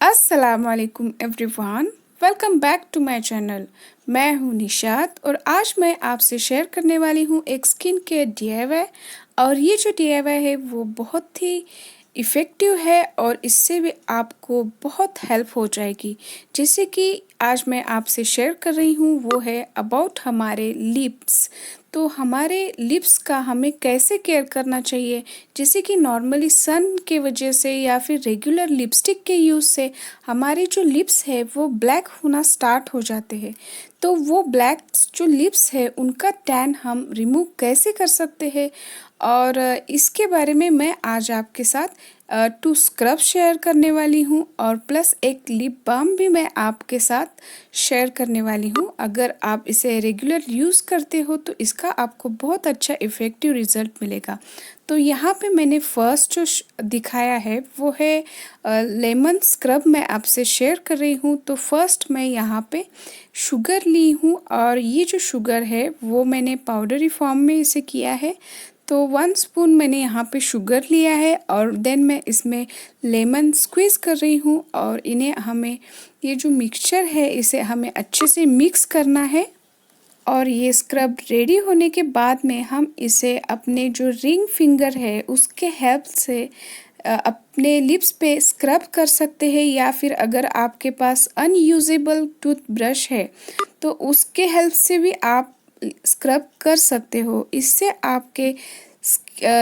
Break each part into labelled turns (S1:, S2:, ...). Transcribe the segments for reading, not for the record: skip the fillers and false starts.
S1: अस्सलामुअलैकुम everyone, welcome back to my channel. मैं हूँ निशाद और आज मैं आपसे शेयर करने वाली हूँ एक स्किन केयर डीआईवाई। और ये जो डीआईवाई है वो बहुत ही इफ़ेक्टिव है और इससे भी आपको बहुत हेल्प हो जाएगी। जैसे कि आज मैं आपसे शेयर कर रही हूँ वो है अबाउट हमारे लिप्स। तो हमारे लिप्स का हमें कैसे केयर करना चाहिए, जैसे कि नॉर्मली सन के वजह से या फिर रेगुलर लिपस्टिक के यूज़ से हमारे जो लिप्स है वो ब्लैक होना स्टार्ट हो जाते हैं। तो वो ब्लैक जो लिप्स है उनका टैन हम रिमूव कैसे कर सकते हैं, और इसके बारे में मैं आज आपके साथ 2 स्क्रब शेयर करने वाली हूँ और प्लस एक लिप बाम भी मैं आपके साथ शेयर करने वाली हूँ। अगर आप इसे रेगुलर यूज़ करते हो तो इसका आपको बहुत अच्छा इफ़ेक्टिव रिज़ल्ट मिलेगा। तो यहाँ पे मैंने फर्स्ट जो दिखाया है वो है लेमन स्क्रब, मैं आपसे शेयर कर रही हूँ। तो फर्स्ट मैं यहाँ पे शुगर ली हूँ और ये जो शुगर है वो मैंने पाउडरी फॉर्म में इसे किया है। तो 1 स्पून मैंने यहाँ पे शुगर लिया है और देन मैं इसमें लेमन स्क्वीज़ कर रही हूँ और इन्हें हमें ये जो मिक्सचर है इसे हमें अच्छे से मिक्स करना है। और ये स्क्रब रेडी होने के बाद में हम इसे अपने जो रिंग फिंगर है उसके हेल्प से अपने लिप्स पे स्क्रब कर सकते हैं, या फिर अगर आपके पास अनयूजेबल टूथब्रश है तो उसके हेल्प से भी आप स्क्रब कर सकते हो। इससे आपके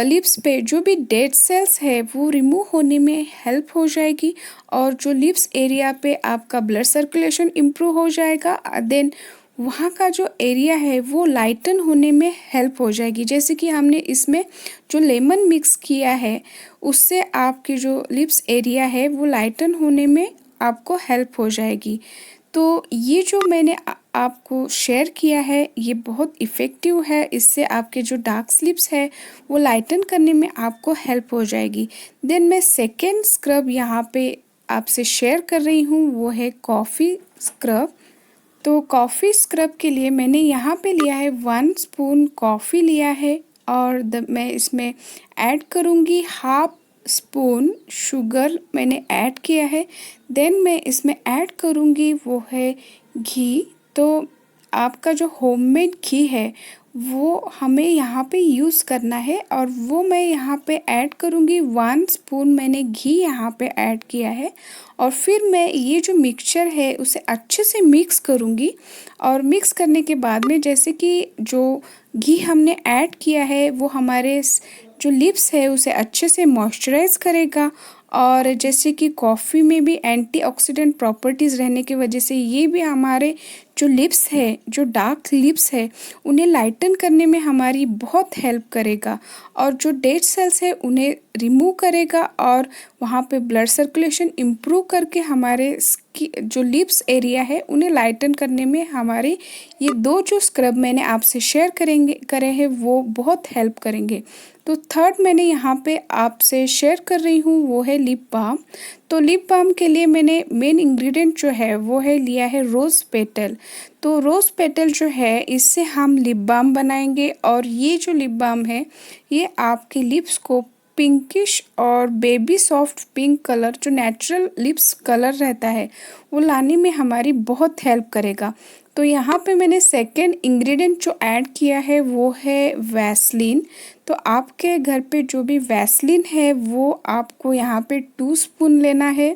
S1: लिप्स पे जो भी डेड सेल्स है वो रिमूव होने में हेल्प हो जाएगी और जो लिप्स एरिया पे आपका ब्लड सर्कुलेशन इम्प्रूव हो जाएगा। देन वहाँ का जो एरिया है वो लाइटन होने में हेल्प हो जाएगी। जैसे कि हमने इसमें जो लेमन मिक्स किया है उससे आपकी जो लिप्स एरिया है वो लाइटन होने में आपको हेल्प हो जाएगी। तो ये जो मैंने आपको शेयर किया है ये बहुत इफ़ेक्टिव है, इससे आपके जो डार्क लिप्स है वो लाइटन करने में आपको हेल्प हो जाएगी। देन मैं सेकेंड स्क्रब यहाँ पे आपसे शेयर कर रही हूँ वो है कॉफ़ी स्क्रब। तो कॉफ़ी स्क्रब के लिए मैंने यहाँ पे लिया है 1 स्पून कॉफ़ी लिया है और मैं इसमें ऐड करूँगी हाफ स्पून शुगर मैंने ऐड किया है। देन मैं इसमें ऐड करूँगी वो है घी। तो आपका जो होममेड घी है वो हमें यहाँ पे यूज़ करना है और वो मैं यहाँ पे ऐड करूँगी 1 स्पून मैंने घी यहाँ पे ऐड किया है। और फिर मैं ये जो मिक्सचर है उसे अच्छे से मिक्स करूँगी और मिक्स करने के बाद में जैसे कि जो घी हमने ऐड किया है वो हमारे जो लिप्स है उसे अच्छे से मॉइस्चराइज करेगा। और जैसे कि कॉफ़ी में भी एंटीऑक्सीडेंट प्रॉपर्टीज़ रहने की वजह से ये भी हमारे जो लिप्स है, जो डार्क लिप्स है, उन्हें लाइटन करने में हमारी बहुत हेल्प करेगा और जो डेड सेल्स है उन्हें रिमूव करेगा और वहाँ पे ब्लड सर्कुलेशन इम्प्रूव करके हमारे जो लिप्स एरिया है उन्हें लाइटन करने में हमारे ये 2 जो स्क्रब मैंने आपसे शेयर करे हैं वो बहुत हेल्प करेंगे। तो थर्ड मैंने यहाँ पे आपसे शेयर कर रही हूँ वो है लिप बाम। तो लिप बाम के लिए मैंने मेन इंग्रेडिएंट जो है वो है लिया है रोज़ पेटल। तो रोज़ पेटल जो है इससे हम लिप बाम बनाएंगे और ये जो लिप बाम है ये आपके लिप्स को पिंकिश और बेबी सॉफ्ट पिंक कलर, जो नेचुरल लिप्स कलर रहता है, वो लाने में हमारी बहुत हेल्प करेगा। तो यहाँ पे मैंने सेकेंड इंग्रेडिएंट जो ऐड किया है वो है वैसलीन। तो आपके घर पे जो भी वैसलीन है वो आपको यहाँ पे 2 स्पून लेना है।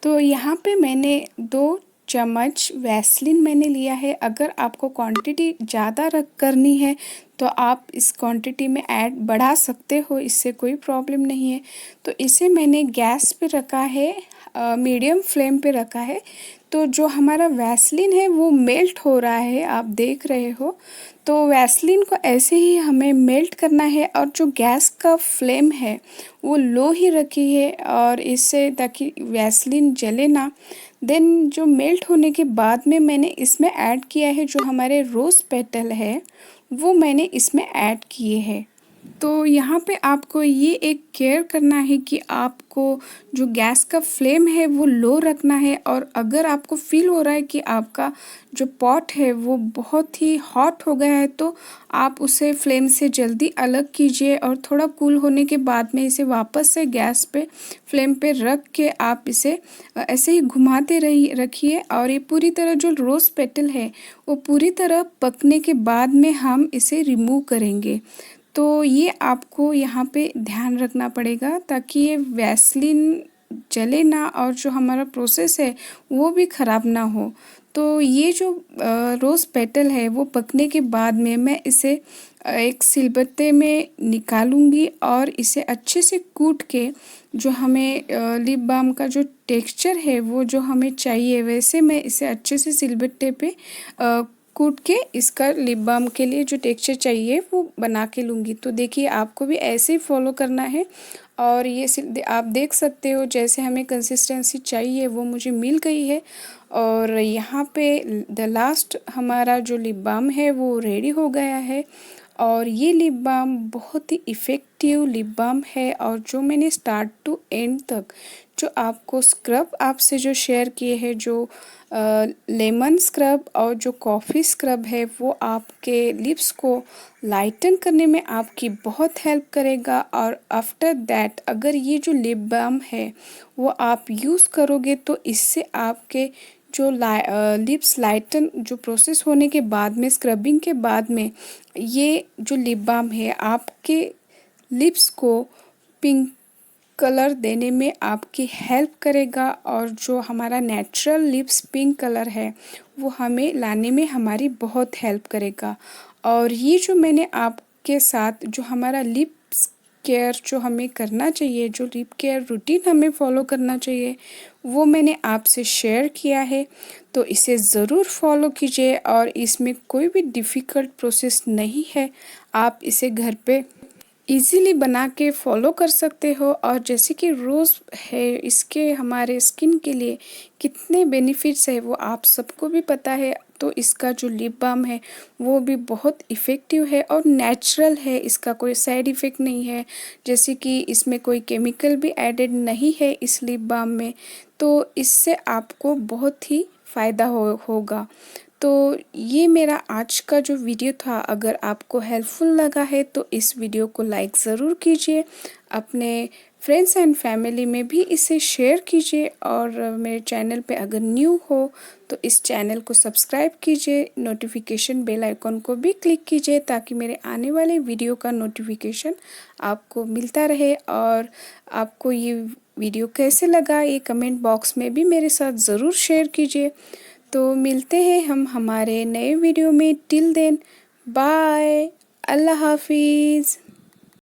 S1: तो यहाँ पे मैंने 2 चम्मच वैसलीन मैंने लिया है। अगर आपको क्वांटिटी ज़्यादा रख करनी है तो आप इस क्वांटिटी में ऐड बढ़ा सकते हो, इससे कोई प्रॉब्लम नहीं है। तो इसे मैंने गैस पे रखा है, मीडियम फ्लेम पे रखा है। तो जो हमारा वैसलीन है वो मेल्ट हो रहा है, आप देख रहे हो। तो वैसलीन को ऐसे ही हमें मेल्ट करना है और जो गैस का फ्लेम है वो लो ही रखी है और इससे ताकि वैसलीन जले ना। देन जो मेल्ट होने के बाद में मैंने इसमें ऐड किया है जो हमारे रोज़ पेटल है वो मैंने इसमें ऐड किए हैं। तो यहाँ पे आपको ये एक केयर करना है कि आपको जो गैस का फ्लेम है वो लो रखना है, और अगर आपको फ़ील हो रहा है कि आपका जो पॉट है वो बहुत ही हॉट हो गया है, तो आप उसे फ्लेम से जल्दी अलग कीजिए और थोड़ा कूल होने के बाद में इसे वापस से गैस पे फ्लेम पे रख के आप इसे ऐसे ही घुमाते रही रखिए। और ये पूरी तरह जो रोज़ पेटल है वो पूरी तरह पकने के बाद में हम इसे रिमूव करेंगे। तो ये आपको यहाँ पे ध्यान रखना पड़ेगा ताकि ये वैसलीन जले ना और जो हमारा प्रोसेस है वो भी ख़राब ना हो। तो ये जो रोज़ पेटल है वो पकने के बाद में मैं इसे एक सिलबट्टे में निकालूंगी और इसे अच्छे से कूट के जो हमें लिप बाम का जो टेक्सचर है वो जो हमें चाहिए वैसे मैं इसे अच्छे से सिलबट्टे पे कूट के इसका लिप बाम के लिए जो टेक्सचर चाहिए वो बना के लूँगी। तो देखिए आपको भी ऐसे ही फॉलो करना है। और ये आप देख सकते हो जैसे हमें कंसिस्टेंसी चाहिए वो मुझे मिल गई है। और यहाँ पे द लास्ट हमारा जो लिप बाम है वो रेडी हो गया है। और ये लिप बाम बहुत ही इफ़ेक्टिव लिप बाम है, और जो मैंने स्टार्ट टू एंड तक जो आपको स्क्रब आपसे जो शेयर किए हैं, जो लेमन स्क्रब और जो कॉफ़ी स्क्रब है, वो आपके लिप्स को लाइटन करने में आपकी बहुत हेल्प करेगा। और आफ्टर दैट अगर ये जो लिप बाम है वो आप यूज़ करोगे तो इससे आपके जो लिप्स लाइटन जो प्रोसेस होने के बाद में स्क्रबिंग के बाद में ये जो लिप बाम है आपके लिप्स को पिंक कलर देने में आपकी हेल्प करेगा। और जो हमारा नेचुरल लिप्स पिंक कलर है वो हमें लाने में हमारी बहुत हेल्प करेगा। और ये जो मैंने आपके साथ जो हमारा लिप्स केयर जो हमें करना चाहिए, जो लिप केयर रूटीन हमें फॉलो करना चाहिए, वो मैंने आपसे शेयर किया है। तो इसे ज़रूर फॉलो कीजिए और इसमें कोई भी डिफ़िकल्ट प्रोसेस नहीं है। आप इसे घर पे इजीली बना के फॉलो कर सकते हो। और जैसे कि रोज़ है इसके हमारे स्किन के लिए कितने बेनिफिट्स है वो आप सबको भी पता है। तो इसका जो लिप बाम है वो भी बहुत इफ़ेक्टिव है और नेचुरल है, इसका कोई साइड इफ़ेक्ट नहीं है, जैसे कि इसमें कोई केमिकल भी एडेड नहीं है इस लिप बाम में। तो इससे आपको बहुत ही फ़ायदा होगा। तो ये मेरा आज का जो वीडियो था, अगर आपको हेल्पफुल लगा है तो इस वीडियो को लाइक ज़रूर कीजिए, अपने फ्रेंड्स एंड फैमिली में भी इसे शेयर कीजिए। और मेरे चैनल पे अगर न्यू हो तो इस चैनल को सब्सक्राइब कीजिए, नोटिफिकेशन बेल आइकॉन को भी क्लिक कीजिए ताकि मेरे आने वाले वीडियो का नोटिफिकेशन आपको मिलता रहे। और आपको ये वीडियो कैसे लगा ये कमेंट बॉक्स में भी मेरे साथ ज़रूर शेयर कीजिए। तो मिलते हैं हम हमारे नए वीडियो में। टिल देन बाय, अल्लाह हाफिज़।